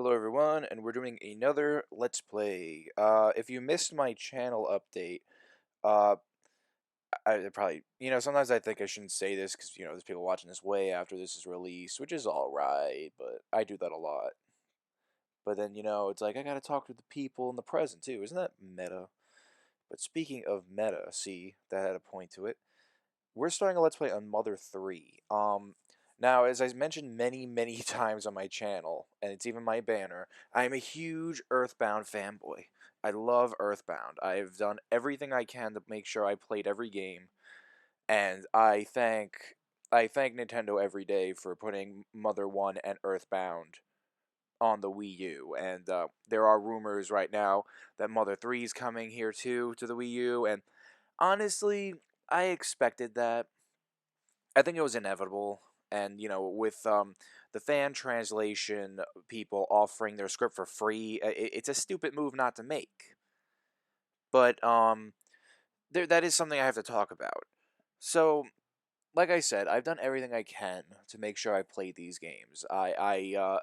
Hello everyone, and we're doing another Let's Play. If you missed my channel update, uh, I probably, sometimes I think I shouldn't say this because, there's people watching this way after this is released, which is alright, but I do that a lot. But then, it's like, I gotta talk to the people in the present, too. Isn't that meta? But speaking of meta, see, that had a point to it. We're starting a Let's Play on Mother 3. Now, as I mentioned many, many times on my channel, and it's even my banner, I am a huge Earthbound fanboy. I love Earthbound. I've done everything I can to make sure I played every game, and I thank Nintendo every day for putting Mother 1 and Earthbound on the Wii U. And there are rumors right now that Mother 3 is coming here too to the Wii U, and honestly, I expected that. I think it was inevitable. And, with the fan translation people offering their script for free, it's a stupid move not to make. But that is something I have to talk about. So, like I said, I've done everything I can to make sure I played these games. I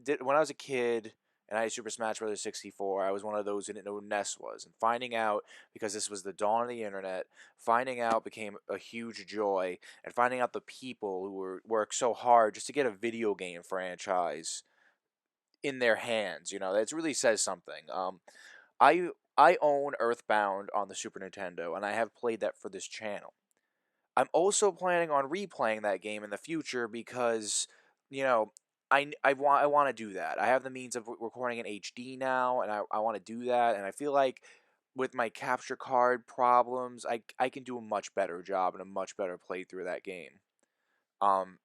did when I was a kid and I had Super Smash Bros. 64. I was one of those who didn't know who NES was, and finding out because this was the dawn of the internet, finding out became a huge joy, and finding out the people who worked so hard just to get a video game franchise in their hands. That really says something. I I own Earthbound on the Super Nintendo, and I have played that for this channel. I'm also planning on replaying that game in the future because, you know, I want to do that. I have the means of recording in HD now, and I want to do that. And I feel like with my capture card problems, I can do a much better job and a much better playthrough of that game. Um,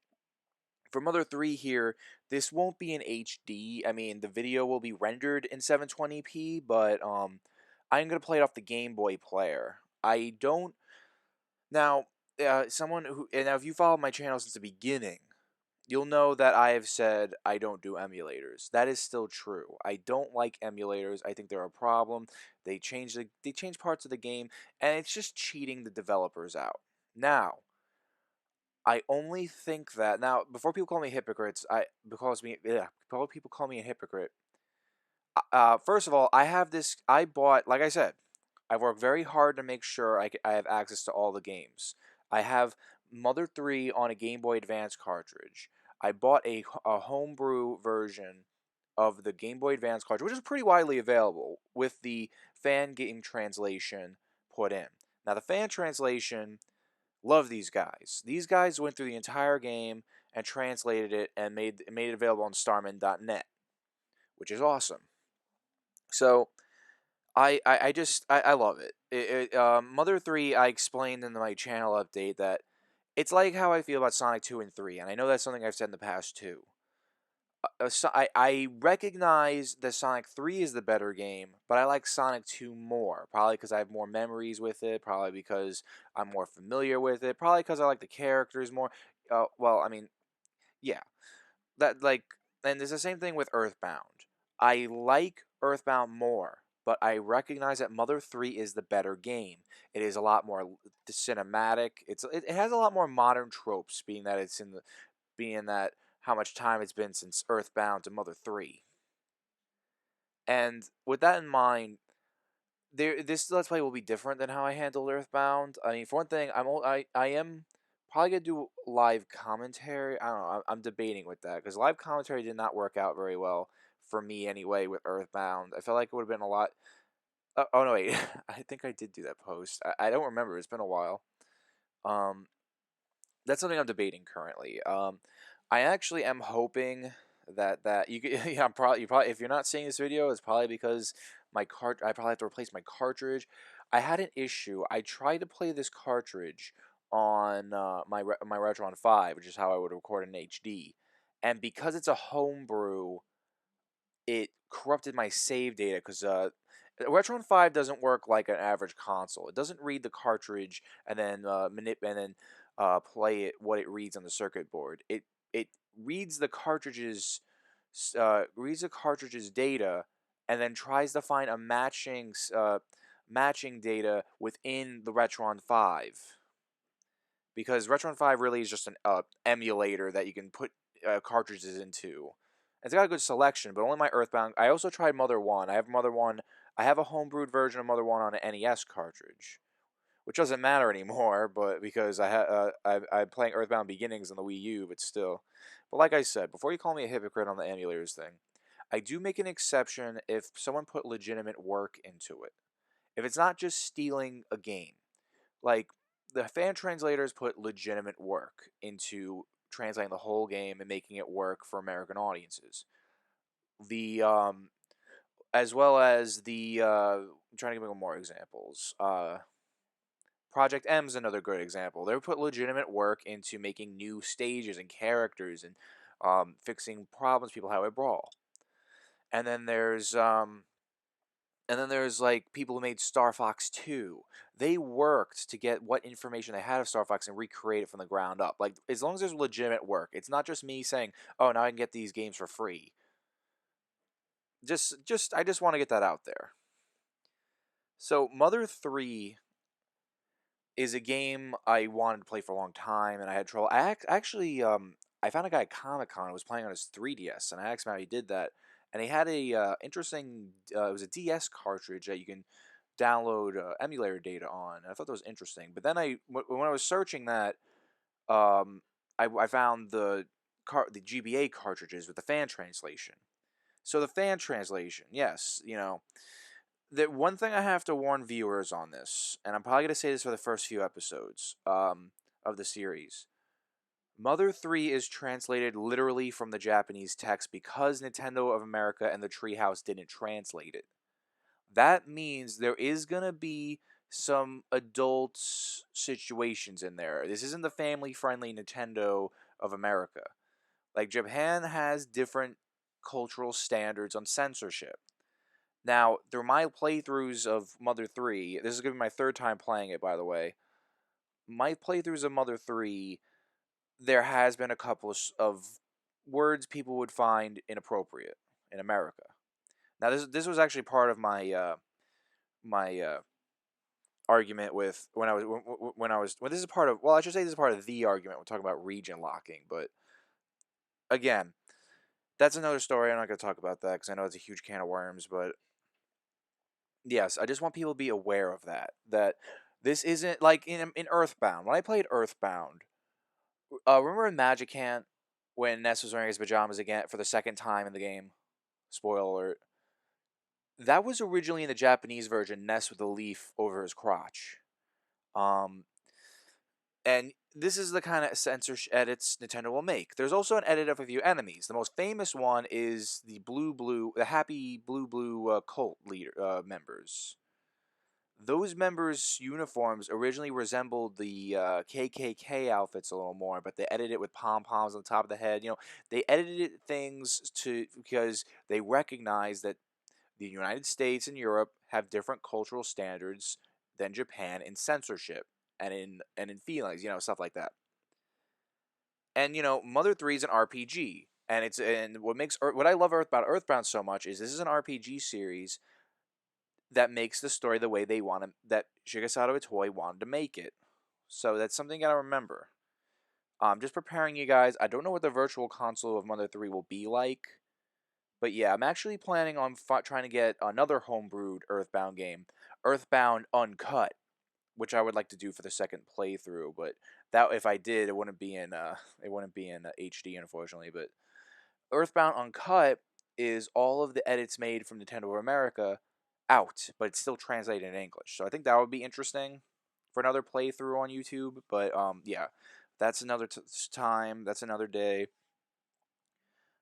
for Mother 3 here, this won't be in HD. I mean, the video will be rendered in 720p, but I'm gonna play it off the Game Boy player. I don't now, someone who and now if you follow my channel since the beginning, you'll know that I have said I don't do emulators. That is still true. I don't like emulators. I think they're a problem. They change parts of the game, and it's just cheating the developers out. Now, I only think that now before people call me hypocrites, before people call me a hypocrite. First of all, I have this. I bought, like I said, I've worked very hard to make sure I have access to all the games. I have Mother 3 on a Game Boy Advance cartridge. I bought a homebrew version of the Game Boy Advance cartridge, which is pretty widely available, with the fan game translation put in. Now, the fan translation, love these guys. These guys went through the entire game and translated it and made it available on Starman.net, which is awesome. So, I love it. Mother 3, I explained in my channel update that it's like how I feel about Sonic 2 and 3, and I know that's something I've said in the past too. I recognize that Sonic 3 is the better game, but I like Sonic 2 more. Probably because I have more memories with it, probably because I'm more familiar with it, probably because I like the characters more. Well, I mean, yeah. And it's the same thing with Earthbound. I like Earthbound more, but I recognize that Mother 3 is the better game. It is a lot more cinematic. It has a lot more modern tropes, being that how much time it's been since Earthbound to Mother 3. And with that in mind, this Let's Play will be different than how I handled Earthbound. I mean, for one thing, I am probably gonna do live commentary. I don't know. I'm debating with that because live commentary did not work out very well for me anyway with Earthbound. I felt like it would have been a lot. Oh no, wait. I think I did do that post. I don't remember. It's been a while. Um, that's something I'm debating currently. I actually am hoping that you could. Yeah, you probably if you're not seeing this video, it's probably because I probably have to replace my cartridge. I had an issue. I tried to play this cartridge on my Retron 5, which is how I would record in HD, and because it's a homebrew, it corrupted my save data because Retron 5 doesn't work like an average console. It doesn't read the cartridge and then play it what it reads on the circuit board. It reads the cartridge's data and then tries to find a matching data within the Retron 5, because Retron 5 really is just an emulator that you can put cartridges into. It's got a good selection, but only my Earthbound. I also tried Mother 1. I have Mother 1. I have a homebrewed version of Mother 1 on an NES cartridge, which doesn't matter anymore, but because I'm playing Earthbound Beginnings on the Wii U, but still. But like I said, before you call me a hypocrite on the emulators thing, I do make an exception if someone put legitimate work into it. If it's not just stealing a game. Like, the fan translators put legitimate work into translating the whole game and making it work for American audiences. The as well as the I'm trying to give you more examples. Project M's another good example. They put legitimate work into making new stages and characters and fixing problems people have at Brawl. And then there's like people who made Star Fox 2. They worked to get what information they had of Star Fox and recreate it from the ground up. Like, as long as there's legitimate work, it's not just me saying, "Oh, now I can get these games for free." I just want to get that out there. So, Mother 3 is a game I wanted to play for a long time, and I had trouble. Actually, I found a guy at Comic Con who was playing on his 3DS, and I asked him how he did that. And he had a interesting. It was a DS cartridge that you can download emulator data on. And I thought that was interesting. But then when I was searching that, I found the GBA cartridges with the fan translation. So the fan translation, yes, the one thing I have to warn viewers on this, and I'm probably going to say this for the first few episodes of the series. Mother 3 is translated literally from the Japanese text because Nintendo of America and the Treehouse didn't translate it. That means there is going to be some adult situations in there. This isn't the family-friendly Nintendo of America. Like, Japan has different cultural standards on censorship. Now, through my playthroughs of Mother 3, this is going to be my third time playing it, by the way. My playthroughs of Mother 3, there has been a couple of words people would find inappropriate in America. Now, this was actually part of my argument with when this is part of, well, I should say this is part of the argument. We're talking about region locking, but again, that's another story. I'm not going to talk about that because I know it's a huge can of worms, but yes, I just want people to be aware of that. That this isn't like in Earthbound. When I played Earthbound, remember in Magicant when Ness was wearing his pajamas again for the second time in the game? Spoiler alert. That was originally in the Japanese version, Ness with a leaf over his crotch. Um, and this is the kind of censorship edits Nintendo will make. There's also an edit of a few enemies. The most famous one is the happy blue cult leader members. Those members' uniforms originally resembled the KKK outfits a little more, but they edited it with pom poms on the top of the head. They edited things because they recognized that the United States and Europe have different cultural standards than Japan in censorship and in feelings, stuff like that. And Mother 3 is an RPG, and what I love about Earthbound so much is this is an RPG series that makes the story the way that Shigesato Itoi wanted to make it. So that's something you gotta remember. Just preparing you guys. I don't know what the virtual console of Mother 3 will be like, but yeah, I'm actually planning on trying to get another homebrewed Earthbound game, Earthbound Uncut, which I would like to do for the second playthrough. But that, if I did, it wouldn't be in HD, unfortunately. But Earthbound Uncut is all of the edits made from Nintendo of America out, but it's still translated in English. So I think that would be interesting for another playthrough on YouTube. But yeah, that's another time. That's another day.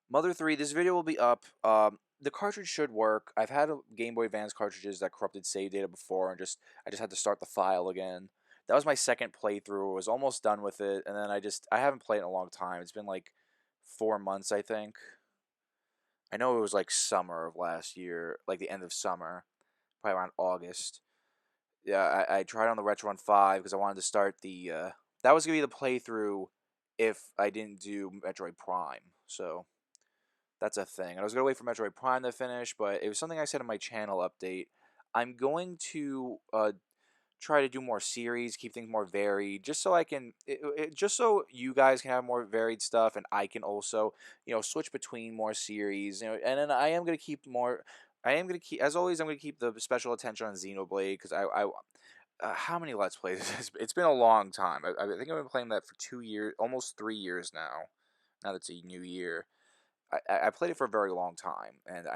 Mother 3, this video will be up. The cartridge should work. I've had Game Boy Advance cartridges that corrupted save data before, and I just had to start the file again. That was my second playthrough. I was almost done with it, and then I haven't played in a long time. It's been like 4 months, I think. I know it was like summer of last year, like the end of summer, probably around August. Yeah, I tried on the Retro Run 5 because I wanted to start that was going to be the playthrough if I didn't do Metroid Prime. So that's a thing. And I was going to wait for Metroid Prime to finish, but it was something I said in my channel update. I'm going to try to do more series, keep things more varied, just so I can, just so you guys can have more varied stuff, and I can also, switch between more series. And then I am gonna keep more. I am gonna keep, as always, I'm gonna keep the special attention on Xenoblade because how many Let's Plays? It's been a long time. I think I've been playing that for 2 years, almost 3 years now. Now that's a new year. I played it for a very long time, and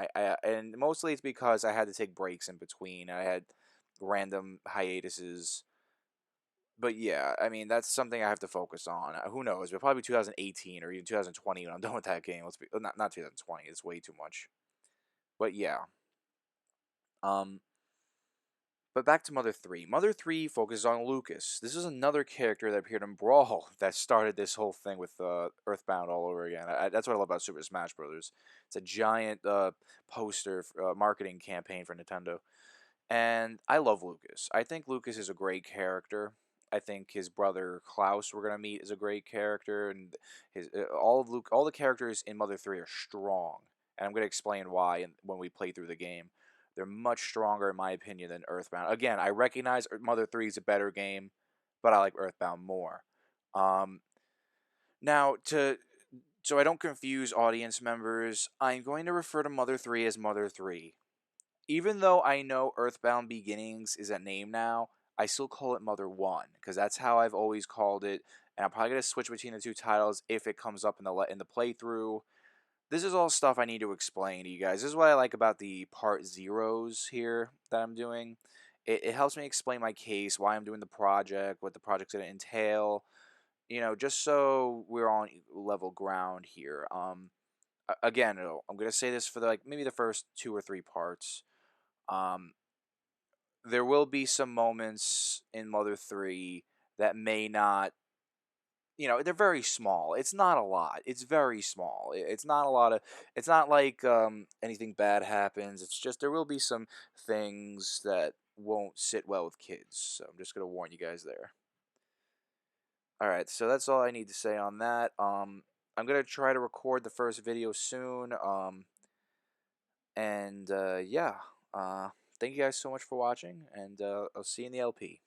and mostly it's because I had to take breaks in between. I had random hiatuses, but yeah, I mean that's something I have to focus on. Who knows? But probably 2018 or even 2020 when I'm done with that game. Let's be not 2020. It's way too much. But yeah, um, but back to Mother 3. Mother 3 focuses on Lucas. This is another character that appeared in Brawl that started this whole thing with Earthbound all over again. That's what I love about Super Smash Bros. It's a giant poster, marketing campaign for Nintendo. And I love Lucas. I think Lucas is a great character. I think his brother Klaus, we're gonna meet, is a great character, and all the characters in Mother 3 are strong, and I'm gonna explain why when we play through the game. They're much stronger, in my opinion, than Earthbound. Again, I recognize Mother 3 is a better game, but I like Earthbound more. Um, now, so I don't confuse audience members, I'm going to refer to Mother 3 as Mother 3. Even though I know Earthbound Beginnings is a name now, I still call it Mother 1 because that's how I've always called it, and I'm probably going to switch between the two titles if it comes up in the playthrough. This is all stuff I need to explain to you guys. This is what I like about the part zeros here that I'm doing. It helps me explain my case, why I'm doing the project, what the project's going to entail, just so we're on level ground here. Again, I'm going to say this for maybe the first 2 or 3 parts. Um, there will be some moments in Mother 3 that may not, they're very small. It's not a lot. It's very small. It's not a lot of, it's not like anything bad happens. It's just there will be some things that won't sit well with kids. So I'm just going to warn you guys there. All right, so that's all I need to say on that. I'm going to try to record the first video soon. And yeah, thank you guys so much for watching, and I'll see you in the LP.